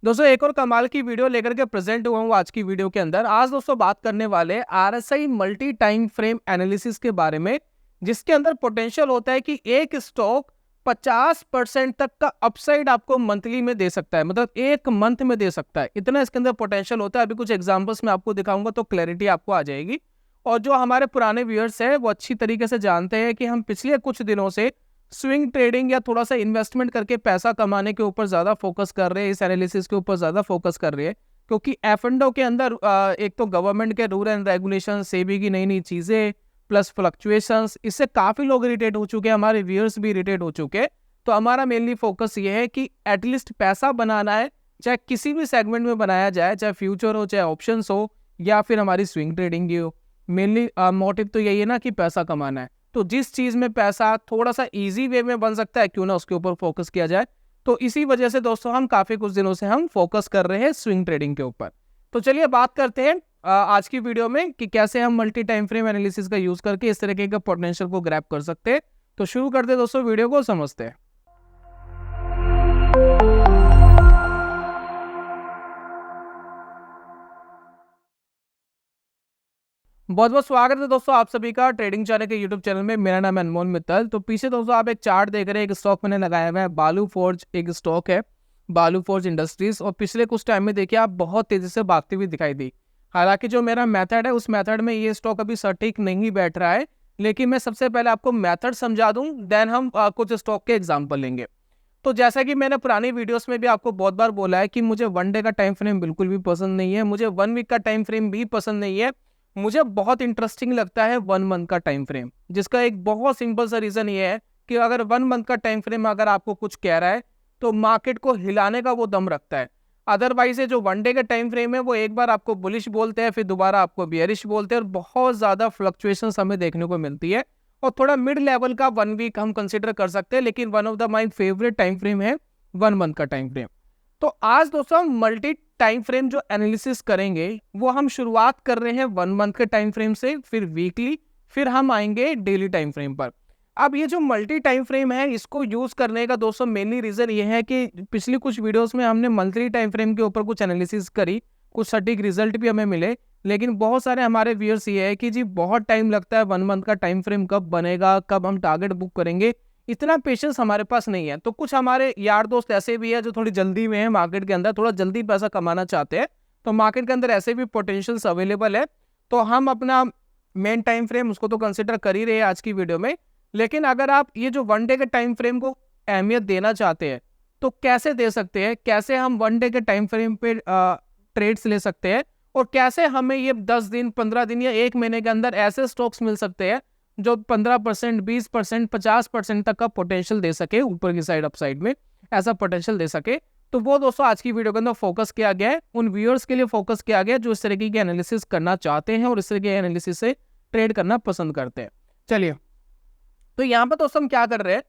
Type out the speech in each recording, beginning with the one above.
दोस्तों एक और कमाल की वीडियो लेकर के प्रेजेंट हुआ हूँ आज की वीडियो के अंदर। आज दोस्तों बात करने वाले RSI multi time frame analysis के बारे में, जिसके अंदर पोटेंशियल होता है कि एक स्टॉक 50% तक का अपसाइड आपको मंथली में दे सकता है, मतलब एक मंथ में दे सकता है। इतना इसके अंदर पोटेंशियल होता है। अभी कुछ एग्जांपल्स में आपको दिखाऊंगा तो क्लैरिटी आपको आ जाएगी। और जो हमारे पुराने व्यूअर्स हैं वो अच्छी तरीके से जानते हैं कि हम पिछले कुछ दिनों से स्विंग ट्रेडिंग या थोड़ा सा इन्वेस्टमेंट करके पैसा कमाने के ऊपर ज्यादा फोकस कर रहे हैं, इस एनालिसिस के ऊपर ज्यादा फोकस कर रहे हैं। क्योंकि एफ&ओ के अंदर एक तो गवर्नमेंट के रूल एंड रेगुलेशन, सेबी की नई नई चीजें, प्लस फ्लक्चुएशंस, इससे काफी लोग इरिटेट हो चुके हैं, हमारे व्यूअर्स भी इरिटेट हो चुके हैं। तो हमारा मेनली फोकस ये है कि एटलीस्ट पैसा बनाना है, चाहे किसी भी सेगमेंट में बनाया जाए, चाहे फ्यूचर हो, चाहे ऑप्शन हो, या फिर हमारी स्विंग ट्रेडिंग की हो। मेनली मोटिव तो यही है ना कि पैसा कमाना है। तो जिस चीज में पैसा थोड़ा सा इजी वे में बन सकता है, क्यों ना उसके ऊपर फोकस किया जाए। तो इसी वजह से दोस्तों हम काफी कुछ दिनों से हम फोकस कर रहे हैं स्विंग ट्रेडिंग के ऊपर। तो चलिए बात करते हैं आज की वीडियो में कि कैसे हम मल्टी टाइम फ्रेम एनालिसिस का यूज करके इस तरीके का पोटेंशियल को ग्रैब कर सकते हैं। तो शुरू करते हैं दोस्तों, वीडियो को समझते हैं। बहुत बहुत स्वागत है दोस्तों आप सभी का ट्रेडिंग चैनल के यूट्यूब चैनल में। मेरा नाम है अनमोल मित्तल। तो पीछे दोस्तों आप एक चार्ट देख रहे हैं, एक स्टॉक मैंने लगाया हुआ है, बालू फोर्ज एक स्टॉक है, बालू फोर्ज इंडस्ट्रीज। और पिछले कुछ टाइम में देखिए आप बहुत तेजी से भागती हुई दिखाई दी। हालांकि जो मेरा मेथड है उस मेथड में ये स्टॉक अभी सटीक नहीं बैठ रहा है, लेकिन मैं सबसे पहले आपको मेथड समझा दूं, देन हम कुछ स्टॉक के एग्जाम्पल लेंगे। तो जैसा कि मैंने पुरानी वीडियोस में भी आपको बहुत बार बोला है कि मुझे वन डे का टाइम फ्रेम बिल्कुल भी पसंद नहीं है, मुझे वन वीक का टाइम फ्रेम भी पसंद नहीं है। मुझे बहुत इंटरेस्टिंग लगता है वन मंथ का टाइम फ्रेम, जिसका एक बहुत सिंपल सा रीजन ये है कि अगर वन मंथ का टाइम फ्रेम अगर आपको कुछ कह रहा है तो मार्केट को हिलाने का वो दम रखता है। अदरवाइज जो वन डे का टाइम फ्रेम है वो एक बार आपको बुलिश बोलते हैं, फिर दोबारा आपको बियरिश बोलते हैं, और बहुत ज्यादा फ्लक्चुएशंस हमें देखने को मिलती है। और थोड़ा मिड लेवल का वन वीक हम कंसिडर कर सकते हैं, लेकिन one of the my favourite time frame है वन मंथ का टाइम फ्रेम। तो आज दोस्तों हम मल्टी टाइम फ्रेम जो एनालिसिस करेंगे वो हम शुरुआत कर रहे हैं वन मंथ के टाइम फ्रेम से, फिर वीकली, फिर हम आएंगे डेली टाइम फ्रेम पर। अब ये जो मल्टी टाइम फ्रेम है इसको यूज करने का दोस्तों मेनली रीजन ये है कि पिछली कुछ वीडियोस में हमने मंथली टाइम फ्रेम के ऊपर कुछ एनालिसिस करी, कुछ सटीक रिजल्ट भी हमें मिले। लेकिन बहुत सारे हमारे व्यूअर्स ये है कि जी बहुत टाइम लगता है, वन मंथ का टाइम फ्रेम कब बनेगा, कब हम टारगेट बुक करेंगे, इतना पेशेंस हमारे पास नहीं है। तो कुछ हमारे यार दोस्त ऐसे भी है जो थोड़ी जल्दी में है, मार्केट के अंदर थोड़ा जल्दी पैसा कमाना चाहते हैं। तो मार्केट के अंदर ऐसे भी पोटेंशियल्स अवेलेबल है। तो हम अपना मेन टाइम फ्रेम उसको तो कंसिडर कर ही रहे हैं आज की वीडियो में। लेकिन अगर आप ये जो वन डे के टाइम फ्रेम को अहमियत देना चाहते हैं तो कैसे दे सकते हैं, कैसे हम वन डे के टाइम फ्रेम पे ट्रेड्स ले सकते हैं, और कैसे हमें ये 10 दिन, 15 दिन या एक महीने के अंदर ऐसे स्टॉक्स मिल सकते हैं जो 15%, 20%, 50% तक का पोटेंशियल दे सके, ऊपर की साइड अपसाइड में ऐसा पोटेंशियल दे सके। तो वो दोस्तों आज की वीडियो के अंदर फोकस किया गया है, उन व्यूअर्स के लिए फोकस किया गया जो इस तरीके की एनालिसिस करना चाहते हैं और इस तरीके के एनालिसिस से ट्रेड करना पसंद करते हैं। चलिए, तो यहाँ पर दोस्तों हम क्या कर रहे हैं,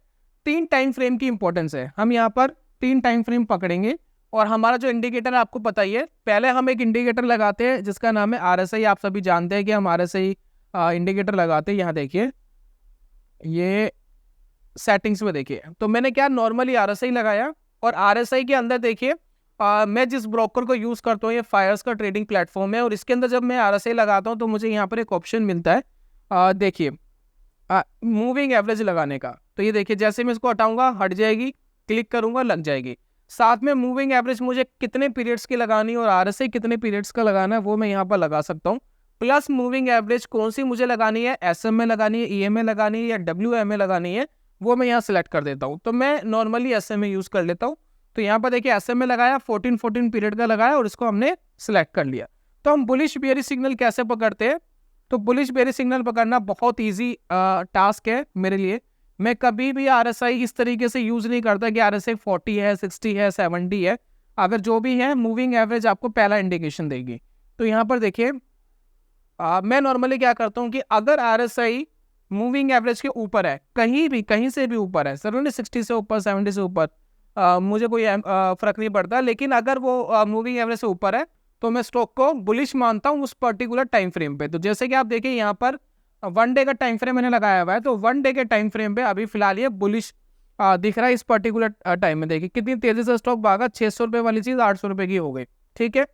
तीन टाइम फ्रेम की इंपॉर्टेंस है। हम यहाँ पर तीन टाइम फ्रेम पकड़ेंगे और हमारा जो इंडिकेटर है आपको पता ही है। पहले हम एक इंडिकेटर लगाते हैं जिसका नाम है आरएसआई। आप सभी जानते हैं कि हम आरएसआई इंडिकेटर लगाते हैं। यहाँ देखिए, ये सेटिंग्स में देखिए, तो मैंने क्या नॉर्मली आरएसआई लगाया, और आरएसआई के अंदर देखिए मैं जिस ब्रोकर को यूज करता हूँ, ये फायर्स का ट्रेडिंग प्लेटफॉर्म है, और इसके अंदर जब मैं आरएसआई लगाता हूँ तो मुझे यहाँ पर एक ऑप्शन मिलता है, देखिए मूविंग एवरेज लगाने का। तो ये देखिए, जैसे मैं इसको हटाऊंगा हट जाएगी, क्लिक करूंगा लग जाएगी। साथ में मूविंग एवरेज मुझे कितने पीरियड्स की लगानी है और आरएसआई कितने पीरियड्स का लगाना है वो मैं यहाँ पर लगा सकता हूँ। प्लस मूविंग एवरेज कौन सी मुझे लगानी है, एसएम में लगानी है, ईएम में लगानी है, या डब्ल्यूएम में लगानी है, वो मैं यहाँ सेलेक्ट कर देता हूँ। तो मैं नॉर्मली एसएम में यूज कर लेता हूँ। तो यहाँ पर देखिए एसएम में लगाया, 14 पीरियड का लगाया और इसको हमने सेलेक्ट कर लिया। तो हम बुलिश बेयरिश सिग्नल कैसे पकड़ते हैं, तो बुलिश बेयरिश सिग्नल पकड़ना बहुत ईजी टास्क है मेरे लिए। मैं कभी भी आरएसआई इस तरीके से यूज नहीं करता कि आरएसआई 40 है, 60 है, 70 है। अगर जो भी है मूविंग एवरेज आपको पहला इंडिकेशन देगी। तो यहाँ पर देखिए मैं नॉर्मली क्या करता हूँ कि अगर आरएसआई मूविंग एवरेज के ऊपर है, कहीं भी कहीं से भी ऊपर है, सर 60 से ऊपर, 70 से ऊपर, मुझे कोई फर्क नहीं पड़ता, लेकिन अगर वो मूविंग एवरेज से ऊपर है तो मैं स्टॉक को बुलिश मानता हूं उस पर्टिकुलर टाइम फ्रेम पे। तो जैसे कि आप देखिए यहाँ पर वन डे का टाइम फ्रेम मैंने लगाया हुआ है, तो वन डे के टाइम फ्रेम पे अभी फिलहाल ये बुलिश दिख रहा है इस पर्टिकुलर टाइम में। देखिए कितनी तेजी से स्टॉक भागा, 600 रुपये वाली चीज 800 रुपये की हो गई, ठीक है।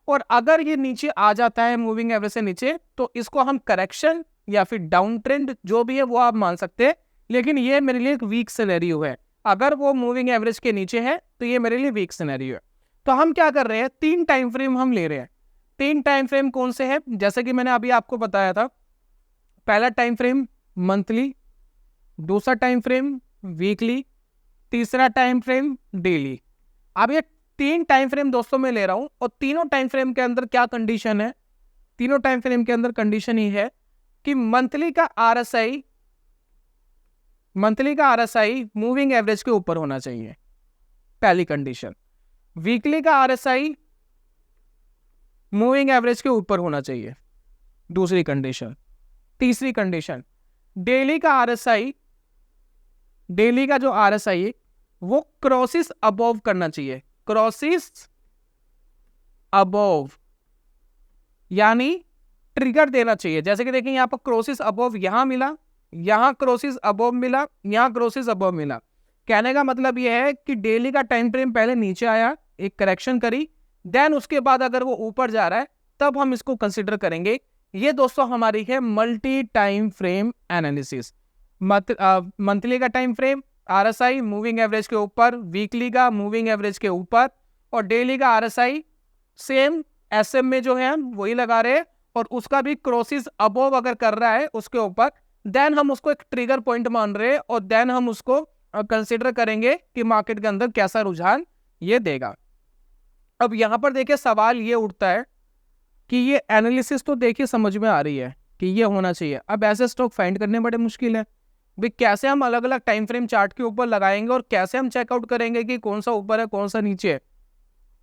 और अगर ये नीचे आ जाता है मूविंग एवरेज से नीचे, तो इसको हम करेक्शन या फिर डाउन ट्रेंड जो भी है वो आप मान सकते हैं, लेकिन ये मेरे लिए एक वीक सिनेरियो है। अगर वो मूविंग एवरेज के नीचे है तो ये मेरे लिए वीक सिनेरियो है। तो हम क्या कर रहे हैं, 3 टाइम फ्रेम हम ले रहे हैं। 3 टाइम फ्रेम कौन से हैं, जैसे कि मैंने अभी आपको बताया था, पहला टाइम फ्रेम मंथली, दूसरा टाइम फ्रेम वीकली, तीसरा टाइम फ्रेम डेली। अब ये 3 टाइम फ्रेम दोस्तों मैं ले रहा हूं, और तीनों टाइम फ्रेम के अंदर क्या कंडीशन है, तीनों टाइम फ्रेम के अंदर कंडीशन ही है कि मंथली का आरएसआई मूविंग एवरेज के ऊपर होना चाहिए, पहली कंडीशन। वीकली का आरएसआई मूविंग एवरेज के ऊपर होना चाहिए, दूसरी कंडीशन। तीसरी कंडीशन, डेली का आरएसआई, डेली का जो आरएसआई है वो क्रॉसिस अबोव करना चाहिए, क्रॉसिस अबोव, यानी ट्रिगर देना चाहिए। जैसे कि देखिए यहाँ पर क्रॉसिस अबोव यहां मिला, यहां क्रॉसिस अबोव मिला, यहां क्रॉसिस अबोव मिला। कहने का मतलब यह है कि डेली का टाइम फ्रेम पहले नीचे आया, एक करेक्शन करी, देन उसके बाद अगर वो ऊपर जा रहा है तब हम इसको कंसिडर करेंगे। ये दोस्तों हमारी है multi time frame analysis. Monthly का time frame RSI moving average के ऊपर, वीकली का मूविंग एवरेज के ऊपर, और डेली का आरएसआई सेम एसएम में जो है हम वही लगा रहे हैं, और उसका भी क्रॉसिस अबोव अगर कर रहा है उसके ऊपर, देन हम उसको एक ट्रिगर पॉइंट मान रहे हैं, और देन हम उसको कंसिडर करेंगे कि मार्केट के अंदर कैसा रुझान ये देगा। अब यहां पर देखिए सवाल ये उठता है कि ये एनालिसिस तो देखिए समझ में आ रही है कि ये होना चाहिए, अब ऐसे स्टॉक फाइंड करने बड़े मुश्किल है भाई। कैसे हम अलग अलग टाइम फ्रेम चार्ट के ऊपर लगाएंगे और कैसे हम चेकआउट करेंगे कि कौन सा ऊपर है कौन सा नीचे है,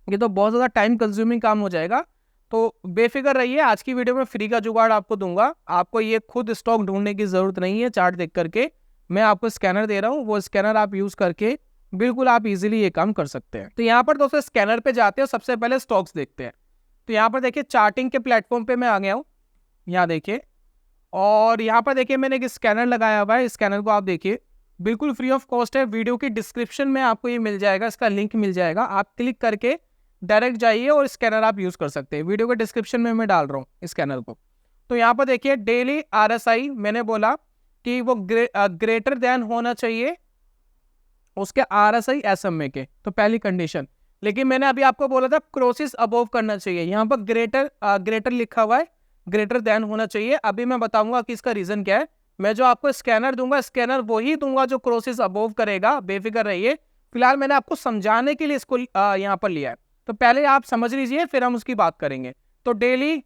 ये तो बहुत ज़्यादा टाइम कंज्यूमिंग काम हो जाएगा। तो बेफिक्र रहिए, आज की वीडियो में फ्री का जुगाड़ आपको दूंगा। आपको ये खुद स्टॉक ढूंढने की जरूरत नहीं है, चार्ट देख करके मैं आपको स्कैनर दे रहा हूँ, वो स्कैनर आप यूज करके बिल्कुल आप इजीली ये काम कर सकते हैं। तो यहाँ पर दोस्तों स्कैनर पे जाते हैं, सबसे पहले स्टॉक्स देखते हैं। तो यहाँ पर देखिए चार्टिंग के प्लेटफॉर्म पे मैं आ गया हूँ, यहाँ देखिए, और यहाँ पर देखिए मैंने एक स्कैनर लगाया हुआ है। स्कैनर को आप देखिए बिल्कुल फ्री ऑफ कॉस्ट है, वीडियो की डिस्क्रिप्शन में आपको ये मिल जाएगा, इसका लिंक मिल जाएगा, आप क्लिक करके डायरेक्ट जाइए और स्कैनर आप यूज कर सकते हैं। वीडियो के डिस्क्रिप्शन में मैं डाल रहा हूँ स्कैनर को। तो यहाँ पर देखिए डेली आरएसआई मैंने बोला कि वो ग्रेटर देन होना चाहिए उसके आरएसआई एसएमए के, तो पहली कंडीशन। लेकिन मैंने अभी आपको बोला था क्रॉसिस अबोव करना चाहिए, यहाँ पर ग्रेटर लिखा हुआ है, ग्रेटर देन होना चाहिए। अभी मैं बताऊंगा कि इसका रीजन क्या है। मैं जो आपको स्कैनर दूंगा, स्कैनर वही दूंगा जो क्रॉसिस अबोव करेगा, बेफिक्र रहिए। फिलहाल मैंने आपको समझाने के लिए इसको यहाँ पर लिया है, तो पहले आप समझ लीजिए फिर हम उसकी बात करेंगे। तो डेली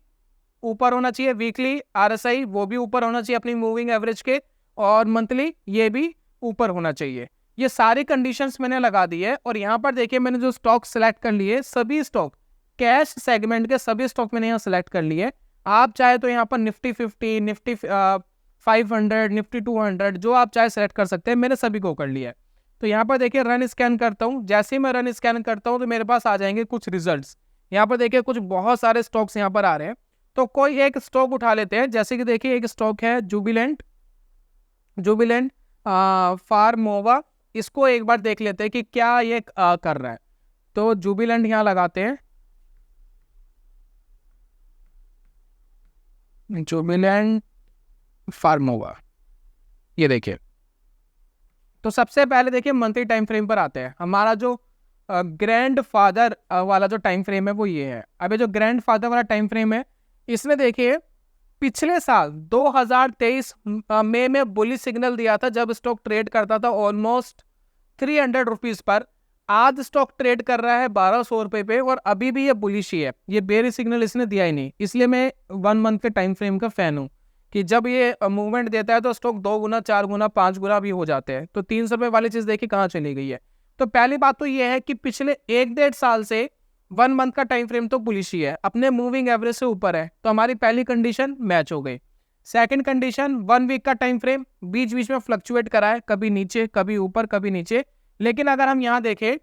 ऊपर होना चाहिए, वीकली आरएसआई वो भी ऊपर होना चाहिए अपनी मूविंग एवरेज के, और मंथली ये भी ऊपर होना चाहिए। ये सारी कंडीशंस मैंने लगा दी है। और यहाँ पर देखिए मैंने जो स्टॉक सेलेक्ट कर लिए, सभी स्टॉक कैश सेगमेंट के सभी स्टॉक मैंने यहाँ सेलेक्ट कर लिए। आप चाहे तो यहाँ पर निफ्टी 50, निफ्टी 500, निफ्टी 200 जो आप चाहे सेलेक्ट कर सकते हैं, मैंने सभी को कर लिया है। तो यहाँ पर देखिए रन स्कैन करता हूँ, जैसे ही मैं रन स्कैन करता हूँ तो मेरे पास आ जाएंगे कुछ रिजल्ट्स। यहाँ पर देखिए कुछ बहुत सारे स्टॉक्स यहाँ पर आ रहे हैं, तो कोई एक स्टॉक उठा लेते हैं। जैसे कि देखिए एक स्टॉक है जुबिलेंट फार्मोवा, इसको एक बार देख लेते हैं कि क्या ये कर रहा है। तो जुबिलेंट यहाँ लगाते हैं, जुबिलेंट फार्मोवा, ये देखिए। तो सबसे पहले देखिए मंथली टाइम फ्रेम पर आते हैं। हमारा जो ग्रैंड फादर वाला जो टाइम फ्रेम है वो ये है। अब ये जो ग्रैंड फादर वाला टाइम फ्रेम है, इसमें देखिए पिछले साल 2023 मई में बुलिश सिग्नल दिया था, जब स्टॉक ट्रेड करता था ऑलमोस्ट 300 रुपीज पर। आज स्टॉक ट्रेड कर रहा है 1200 रुपए पे, और अभी भी ये बुलिश ही है, ये बेयरिश सिग्नल इसने दिया ही नहीं। इसलिए मैं 1 मंथ के टाइम फ्रेम का फैन हूँ कि जब ये मूवमेंट देता है तो स्टॉक 2 गुना 4 गुना 5 गुना भी हो जाते हैं। तो 300 रुपए वाली चीज देखिए कहाँ चली गई है। तो पहली बात तो ये है कि पिछले 1-1.5 साल से 1 मंथ का टाइम फ्रेम तो बुलिश ही है, अपने मूविंग एवरेज से ऊपर है। तो हमारी पहली कंडीशन मैच हो गई। सेकंड कंडीशन 1 वीक का टाइम फ्रेम, बीच बीच में फ्लक्चुएट करा है, कभी नीचे कभी ऊपर कभी नीचे। लेकिन अगर हम यहाँ देखें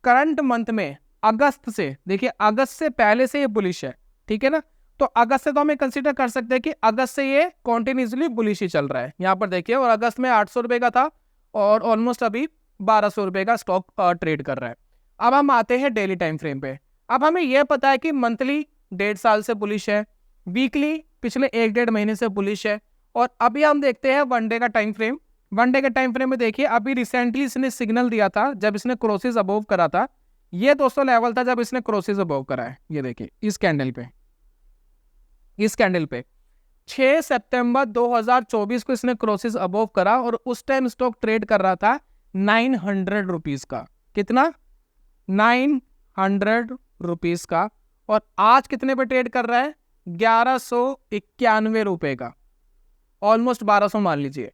करंट मंथ में अगस्त से, देखिए अगस्त से पहले से ये बुलिश है, ठीक है ना। तो अगस्त से तो हमें कंसीडर कर सकते हैं कि अगस्त से ये कॉन्टिन्यूसली बुलिश ही चल रहा है। यहाँ पर देखिए, और अगस्त में 800 रुपए का था और ऑलमोस्ट अभी 1200 रुपये का स्टॉक ट्रेड कर रहा है। अब हम आते हैं डेली टाइम फ्रेम पे। अब हमें यह पता है कि मंथली 1.5 साल से बुलिश है, वीकली पिछले 1-1.5 महीने से बुलिश है, और अभी हम देखते हैं 1 डे का टाइम फ्रेम। 1 डे के टाइम फ्रेम में देखिए अभी रिसेंटली इसने सिग्नल दिया था जब इसने क्रॉसेस अबोव करा था। ये दोस्तों लेवल था जब इसने क्रॉसेस अबोव करा है। ये देखिए इस कैंडल पे 6 सितंबर 2024 को इसने क्रॉसेस अबोव करा और उस टाइम स्टॉक ट्रेड कर रहा था 900 रुपीज का। कितना? 900 रुपीज का। और आज कितने पे ट्रेड कर रहा है? 1191 रुपए का, ऑलमोस्ट 1200 मान लीजिए।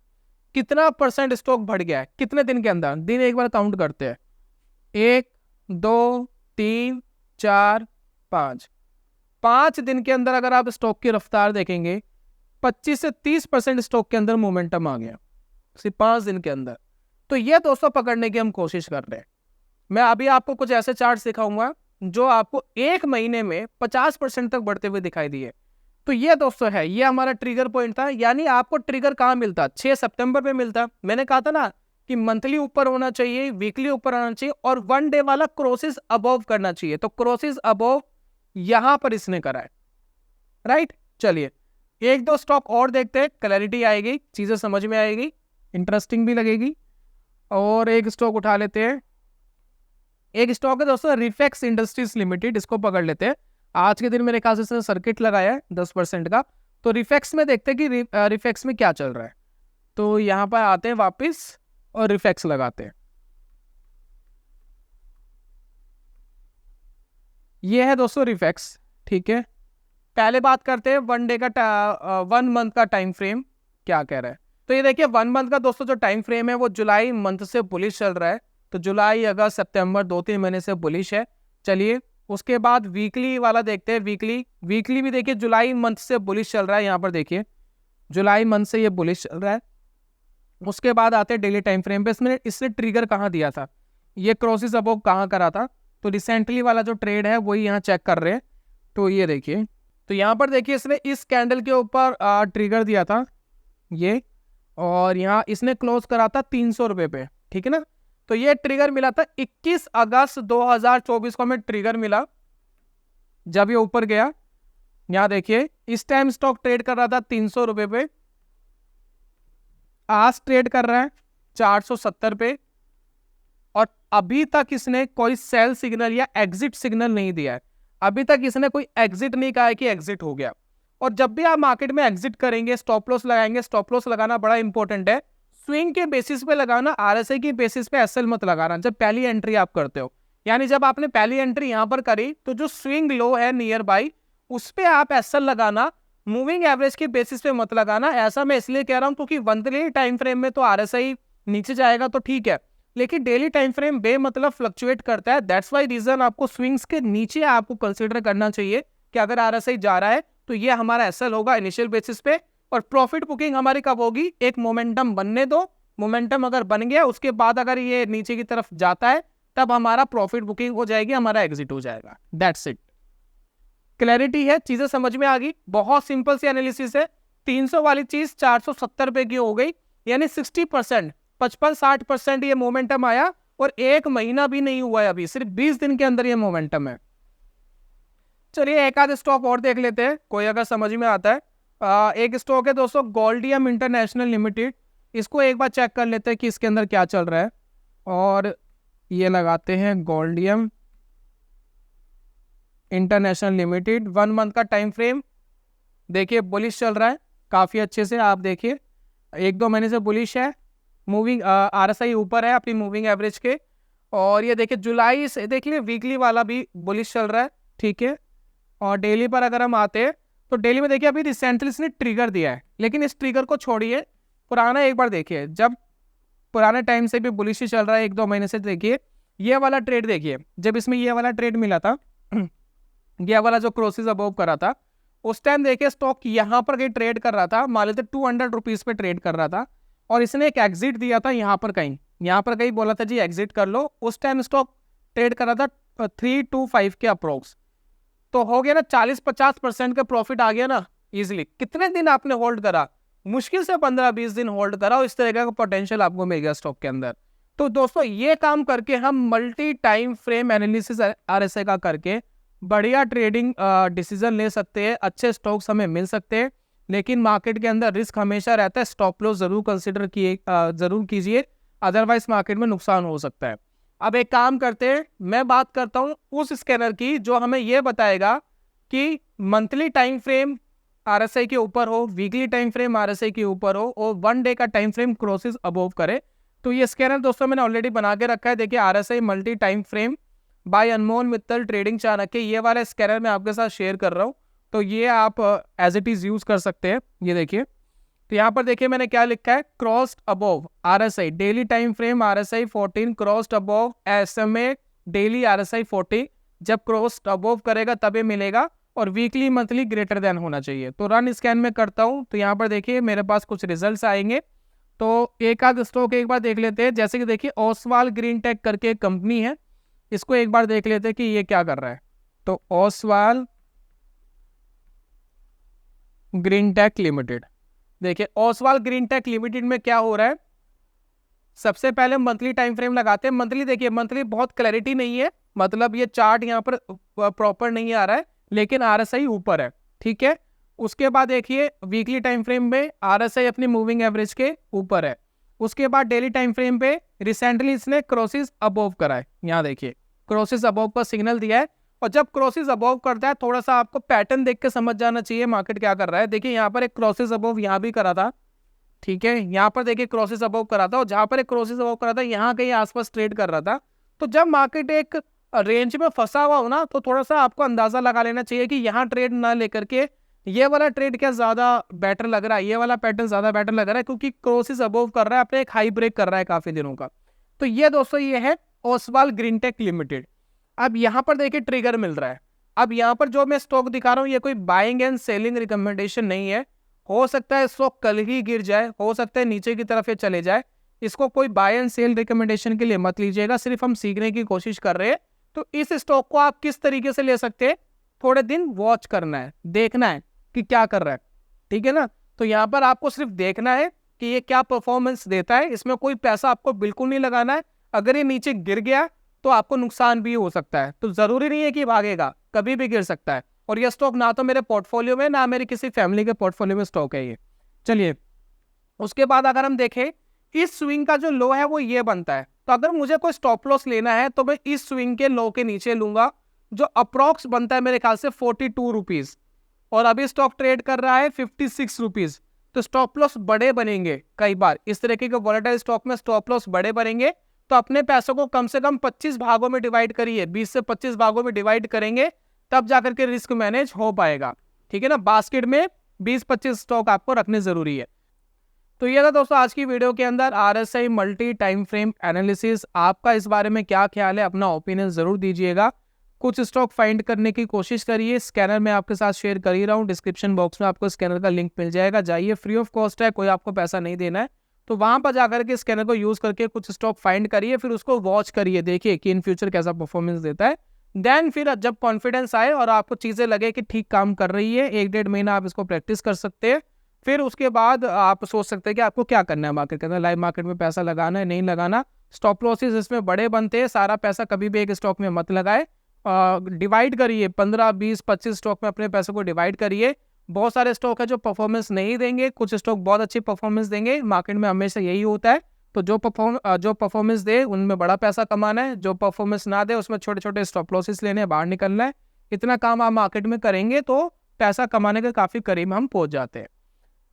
कितना परसेंट स्टॉक बढ़ गया है कितने दिन के अंदर? दिन एक बार काउंट करते हैं, 1 2 3 4 5। 5 दिन के अंदर अगर आप स्टॉक की रफ्तार देखेंगे 25 से 30% स्टॉक के अंदर मोमेंटम आ गया सिर्फ 5 दिन के अंदर। तो ये दोस्तों पकड़ने की हम कोशिश कर रहे हैं। मैं अभी आपको कुछ ऐसे चार्ट सिखाऊंगा जो आपको 1 महीने में 50% तक बढ़ते हुए दिखाई दिए। तो ये दोस्तों है, ये हमारा ट्रिगर पॉइंट था। यानी आपको ट्रिगर कहाँ मिलता? 6 सितंबर पे मिलता। मैंने कहा था ना कि मंथली ऊपर होना चाहिए, वीकली ऊपर आना चाहिए, और 1 डे वाला क्रॉसेस अबोव करना चाहिए। तो क्रॉसेस अबोव यहां पर इसने करा है, राइट। चलिए 1-2 स्टॉक और देखते हैं, क्लैरिटी आएगी, चीजें समझ में आएगी, इंटरेस्टिंग भी लगेगी। और एक स्टॉक उठा लेते हैं। एक स्टॉक है दोस्तों रिफेक्स इंडस्ट्रीज लिमिटेड, इसको पकड़ लेते हैं। आज के दिन मेरे ख्याल से इसने सर्किट लगाया है 10% का। तो रिफेक्स में देखते हैं कि रिफेक्स में क्या चल रहा है। तो यहाँ पर आते हैं वापस और रिफेक्स लगाते हैं। ये है दोस्तों रिफेक्स, ठीक है। पहले बात करते हैं 1 डे का 1 मंथ का टाइम फ्रेम क्या कह रहा है। तो ये देखिए 1 मंथ का दोस्तों जो टाइम फ्रेम है वो जुलाई मंथ से बुलिश चल रहा है। तो जुलाई अगस्त सितंबर 2-3 महीने से बुलिश है। चलिए उसके बाद वीकली वाला देखते हैं। वीकली भी देखिए जुलाई मंथ से बुलिश चल रहा है। यहाँ पर देखिए जुलाई मंथ से ये बुलिश चल रहा है। उसके बाद आते हैं डेली टाइम फ्रेम पे। इसने ट्रिगर कहाँ दिया था, ये क्रॉसेस अबोव कहाँ करा था। तो रिसेंटली वाला जो ट्रेड है वही यहाँ चेक कर रहे हैं। तो ये देखिए, तो यहाँ पर देखिए इसने इस कैंडल के ऊपर ट्रिगर दिया था ये, और यहाँ इसने क्लोज करा था 300 रुपये पे, ठीक है ना। तो ये ट्रिगर मिला था 21 अगस्त 2024 को हमें ट्रिगर मिला जब ये ऊपर गया। यहाँ देखिए इस टाइम स्टॉक ट्रेड कर रहा था 300 रुपये पे, आज ट्रेड कर रहा है 470 पे, और अभी तक इसने कोई सेल सिग्नल या एग्जिट सिग्नल नहीं दिया है। अभी तक इसने कोई एग्जिट नहीं कहा है कि एग्जिट हो गया। और जब भी आप मार्केट में एग्जिट करेंगे स्टॉप लॉस लगाएंगे। स्टॉप लॉस लगाना बड़ा इंपॉर्टेंट है। स्विंग के बेसिस पे लगाना, आरएसआई की बेसिस पे एसएल मत लगाना जब पहली एंट्री आप करते हो। यानी जब आपने पहली एंट्री यहां पर करी तो जो स्विंग लो है नियर बाई उस पे आप एसएल लगाना, मूविंग एवरेज के बेसिस पे मत लगाना। ऐसा मैं इसलिए कह रहा हूं क्योंकि मंथली टाइम फ्रेम में तो आरएसआई नीचे जाएगा तो ठीक है, लेकिन डेली टाइम फ्रेम बेमतलब फ्लक्चुएट करता है। दैट्स वाई रीजन आपको स्विंग्स के नीचे आपको कंसीडर करना चाहिए कि अगर आरएसआई जा रहा है तो ये हमारा एसएल होगा इनिशियल बेसिस पे। और प्रॉफिट बुकिंग हमारी कब होगी? एक मोमेंटम बनने दो। मोमेंटम अगर बन गया उसके बाद अगर ये नीचे की तरफ जाता है तब हमारा प्रॉफिट बुकिंग हो जाएगी, हमारा एग्जिट हो जाएगा। That's it. क्लैरिटी है, चीजें समझ में आ गई। बहुत सिंपल सी एनालिसिस है। 300 वाली चीज 470 रुपए की हो गई, यानी 60%, 55-60% ये मोमेंटम आया। और 1 महीना भी नहीं हुआ है, अभी सिर्फ 20 दिन के अंदर ये मोमेंटम है। चलिए एक आध स्टॉक और देख लेते हैं, कोई अगर समझ में आता है। एक स्टॉक है दोस्तों गोल्डियम इंटरनेशनल लिमिटेड, इसको एक बार चेक कर लेते हैं कि इसके अंदर क्या चल रहा है। और ये लगाते हैं गोल्डियम इंटरनेशनल लिमिटेड। 1 मंथ का टाइम फ्रेम देखिए बुलिश चल रहा है काफ़ी अच्छे से। आप देखिए 1-2 महीने से बुलिश है। मूविंग आरएसआई ऊपर है अपनी मूविंग एवरेज के। और ये देखिए जुलाई से देखिए वीकली वाला भी बुलिश चल रहा है, ठीक है। और डेली पर अगर हम आते हैं तो डेली में देखिए अभी रिसेंटली इसने ट्रिगर दिया है, लेकिन इस ट्रिगर को छोड़िए, पुराना एक बार देखिए। जब पुराने टाइम से भी बुलिश चल रहा है 1-2 महीने से, देखिए ये वाला ट्रेड देखिए, जब इसमें ये वाला ट्रेड मिला था ये वाला जो क्रॉसेस अबोव करा था उस टाइम देखिए स्टॉक यहाँ पर कहीं ट्रेड कर रहा था, मान लेते 200 रुपीज पे ट्रेड कर रहा था। और इसने एक एग्जिट दिया था यहाँ पर कहीं बोला था जी एग्जिट कर लो। उस टाइम स्टॉक ट्रेड कर रहा था 325 के अप्रोक्स। तो हो गया ना 40-50% का प्रॉफिट आ गया ना इजिली। कितने दिन आपने होल्ड करा? मुश्किल से 15-20 दिन होल्ड करा और इस तरह का पोटेंशियल आपको मिल गया स्टॉक के अंदर। तो दोस्तों ये काम करके हम multi time frame analysis RSI का करके बढ़िया ट्रेडिंग डिसीजन ले सकते हैं, अच्छे स्टॉक्स हमें मिल सकते हैं। लेकिन मार्केट के अंदर रिस्क हमेशा रहता है, स्टॉप लॉस जरूर कंसिडर जरूर कीजिए, अदरवाइज मार्केट में नुकसान हो सकता है। अब एक काम करते हैं, मैं बात करता हूँ उस स्कैनर की जो हमें यह बताएगा कि मंथली टाइम फ्रेम RSI के ऊपर हो, वीकली टाइम फ्रेम RSI के ऊपर हो और 1 डे का टाइम फ्रेम क्रॉसेस अबोव करे। तो ये स्कैनर दोस्तों मैंने ऑलरेडी बना के रखा है। देखिए RSI multi time frame by Anmol Mittal trading Chanakya, ये वाला स्कैनर मैं आपके साथ शेयर कर रहा हूँ। तो ये आप एज इट इज यूज कर सकते हैं। ये देखिए, तो यहाँ पर देखिए मैंने क्या लिखा है, crossed above RSI daily time frame RSI 14 crossed above SMA daily RSI 40, जब क्रॉस्ड अबोव करेगा तभी मिलेगा और वीकली मंथली ग्रेटर देन होना चाहिए। तो रन स्कैन में करता हूँ, तो यहाँ पर देखिए मेरे पास कुछ रिजल्ट्स आएंगे। तो एक आध स्टॉक एक बार देख लेते हैं। जैसे कि देखिए ओसवाल ग्रीन टेक करके एक कंपनी है, इसको एक बार देख लेते हैं कि ये क्या कर रहा है। तो ओसवाल ग्रीन टेक लिमिटेड, देखिए ओसवाल ग्रीन टेक लिमिटेड में क्या हो रहा है। सबसे पहले मंथली टाइम फ्रेम लगाते हैं। मंथली देखिए, मंथली बहुत क्लैरिटी नहीं है, मतलब ये चार्ट यहाँ पर प्रॉपर नहीं आ रहा है, लेकिन RSI ऊपर है, ठीक है। उसके बाद देखिए वीकली टाइम फ्रेम में RSI अपनी मूविंग एवरेज के ऊपर है। उसके बाद डेली टाइम फ्रेम पे रिसेंटली इसने क्रॉसेस अबोव करा है, यहाँ देखिए क्रॉसेस अबोव का सिग्नल दिया है। और जब क्रॉसेस अबोव करता है, थोड़ा सा आपको पैटर्न देख के समझ जाना चाहिए मार्केट क्या कर रहा है। देखिए यहाँ पर एक क्रॉसेस अबोव यहाँ भी करा था, ठीक है, यहाँ पर देखिए क्रॉसेस अबोव करा था और जहां पर एक क्रॉसेस अबोव करा था यहाँ कहीं आसपास ट्रेड कर रहा था। तो जब मार्केट एक रेंज में फंसा हुआ हो ना, तो थोड़ा सा आपको अंदाजा लगा लेना चाहिए कि यहाँ ट्रेड ना लेकर के ये वाला ट्रेड क्या ज्यादा बेटर लग रहा है, ये वाला पैटर्न ज्यादा बेटर लग रहा है, क्योंकि क्रॉसेस अबोव कर रहा है, अपने एक हाई ब्रेक कर रहा है काफी दिनों का। तो ये दोस्तों ये है ओसवाल ग्रीन टेक लिमिटेड। अब यहाँ पर देखिए ट्रिगर मिल रहा है। अब यहाँ पर जो मैं स्टॉक दिखा रहा हूँ, ये कोई बाइंग एंड सेलिंग रिकमेंडेशन नहीं है। हो सकता है स्टॉक कल ही गिर जाए, हो सकता है नीचे की तरफ ये चले जाए। इसको कोई बाय एंड सेल रिकमेंडेशन के लिए मत लीजिएगा, सिर्फ हम सीखने की कोशिश कर रहे हैं। तो इस स्टॉक को आप किस तरीके से ले सकते हैं, थोड़े दिन वॉच करना है, देखना है कि क्या कर रहा है, ठीक है ना। तो यहाँ पर आपको सिर्फ देखना है कि ये क्या परफॉर्मेंस देता है, इसमें कोई पैसा आपको बिल्कुल नहीं लगाना है। अगर ये नीचे गिर गया तो आपको नुकसान भी हो सकता है, तो जरूरी नहीं है कि भागेगा, कभी भी गिर सकता है। और ये स्टॉक ना तो मेरे पोर्टफोलियो में, ना मेरे किसी फैमिली के पोर्टफोलियो में स्टॉक है ये। चलिए, उसके बाद अगर हम देखें, इस स्विंग का जो लो है वो ये बनता है। तो अगर मुझे कोई स्टॉप लॉस लेना है तो मैं इस स्विंग के लो के नीचे लूंगा, जो अप्रॉक्स बनता है मेरे ख्याल से 42 रुपीज, और अभी स्टॉक ट्रेड कर रहा है 56 रुपीज। तो स्टॉप लॉस बड़े बनेंगे, कई बार इस तरीके के वोलेटाइल स्टॉक में स्टॉप लॉस बड़े बनेंगे। तो अपने पैसों को कम से कम 25 भागों में डिवाइड करिए, 20 से 25 भागों में डिवाइड करेंगे, तब जाकर के रिस्क मैनेज हो पाएगा, ठीक है ना। बास्केट में 20-25 स्टॉक आपको रखने जरूरी है। तो ये था दोस्तों आज की वीडियो के अंदर RSI multi time frame analysis. आपका इस बारे में क्या ख्याल है, अपना ओपिनियन जरूर दीजिएगा। कुछ स्टॉक फाइंड करने की कोशिश करिए, स्कैनर मैं आपके साथ शेयर कर ही रहा हूँ, डिस्क्रिप्शन बॉक्स में आपको स्कैनर का लिंक मिल जाएगा, जाइए, फ्री ऑफ कॉस्ट है, कोई आपको पैसा नहीं देना है। तो वहां पर जाकर के स्कैनर को यूज करके कुछ स्टॉक फाइंड करिए, फिर उसको वॉच करिए, देखिए कि इन फ्यूचर कैसा परफॉर्मेंस देता है। देन फिर जब कॉन्फिडेंस आए और आपको चीजें लगे कि ठीक काम कर रही है, 1-1.5 महीना आप इसको प्रैक्टिस कर सकते हैं। फिर उसके बाद आप सोच सकते हैं कि आपको क्या करना है मार्केट के अंदर, लाइव मार्केट में पैसा लगाना है, नहीं लगाना। स्टॉप लॉसेस इसमें बड़े बनते हैं, सारा पैसा कभी भी एक स्टॉक में मत लगाए, डिवाइड करिए, 15, 20, 25 स्टॉक में अपने पैसे को डिवाइड करिए। बहुत सारे स्टॉक है जो परफॉर्मेंस नहीं देंगे, कुछ स्टॉक बहुत अच्छी परफॉर्मेंस देंगे, मार्केट में हमेशा यही होता है। तो जो परफॉर्मेंस दे उनमें बड़ा पैसा कमाना है, जो परफॉर्मेंस ना दे उसमें छोटे छोटे स्टॉप लॉसेस लेने, बाहर निकलना है। इतना काम आप मार्केट में करेंगे तो पैसा कमाने के काफी करीब हम पहुंच जाते हैं।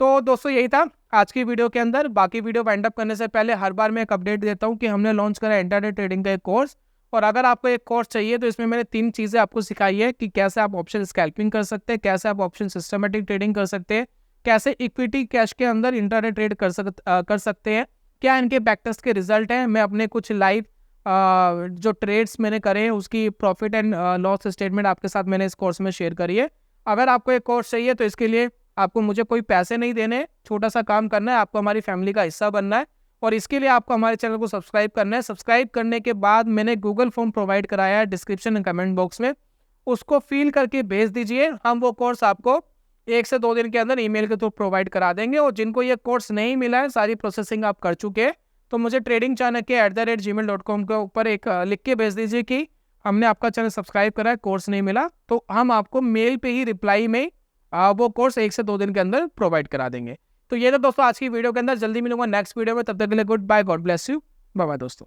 तो दोस्तों यही था आज की वीडियो के अंदर। बाकी वीडियो वाइंड अप करने से पहले हर बार मैं एक अपडेट देता हूँ कि हमने लॉन्च करा इंट्राडे ट्रेडिंग का एक कोर्स, और अगर आपको एक कोर्स चाहिए तो इसमें मैंने 3 चीजें आपको सिखाई है कि कैसे आप ऑप्शन स्कैल्पिंग कर सकते हैं, कैसे आप ऑप्शन सिस्टमेटिक ट्रेडिंग कर सकते हैं, कैसे इक्विटी कैश के अंदर इंट्राडे ट्रेड कर सकते हैं, क्या इनके बैक टेस्ट के रिजल्ट हैं। मैं अपने कुछ लाइव जो ट्रेड्स मैंने करे हैं उसकी प्रॉफिट एंड लॉस स्टेटमेंट आपके साथ मैंने इस कोर्स में शेयर करी है। अगर आपको एक कोर्स चाहिए तो इसके लिए आपको मुझे कोई पैसे नहीं देने, छोटा सा काम करना है, आपको हमारी फैमिली का हिस्सा बनना है, और इसके लिए आपको हमारे चैनल को सब्सक्राइब करना है। सब्सक्राइब करने के बाद मैंने गूगल फॉर्म प्रोवाइड कराया है डिस्क्रिप्शन एंड कमेंट बॉक्स में, उसको फिल करके भेज दीजिए, हम वो कोर्स आपको 1 से 2 दिन के अंदर ईमेल के थ्रू प्रोवाइड करा देंगे। और जिनको ये कोर्स नहीं मिला है, सारी प्रोसेसिंग आप कर चुके हैं, तो मुझे ट्रेडिंग चाणक्य @gmail.com के ऊपर एक लिख के भेज दीजिए कि हमने आपका चैनल सब्सक्राइब करा है, कोर्स नहीं मिला, तो हम आपको मेल पे ही रिप्लाई में वो कोर्स 1 से 2 दिन के अंदर प्रोवाइड करा देंगे। तो ये था दोस्तों आज की वीडियो के अंदर। जल्दी मिलूंगा नेक्स्ट वीडियो में, तब तक के लिए good bye, God bless you, bye bye दोस्तों।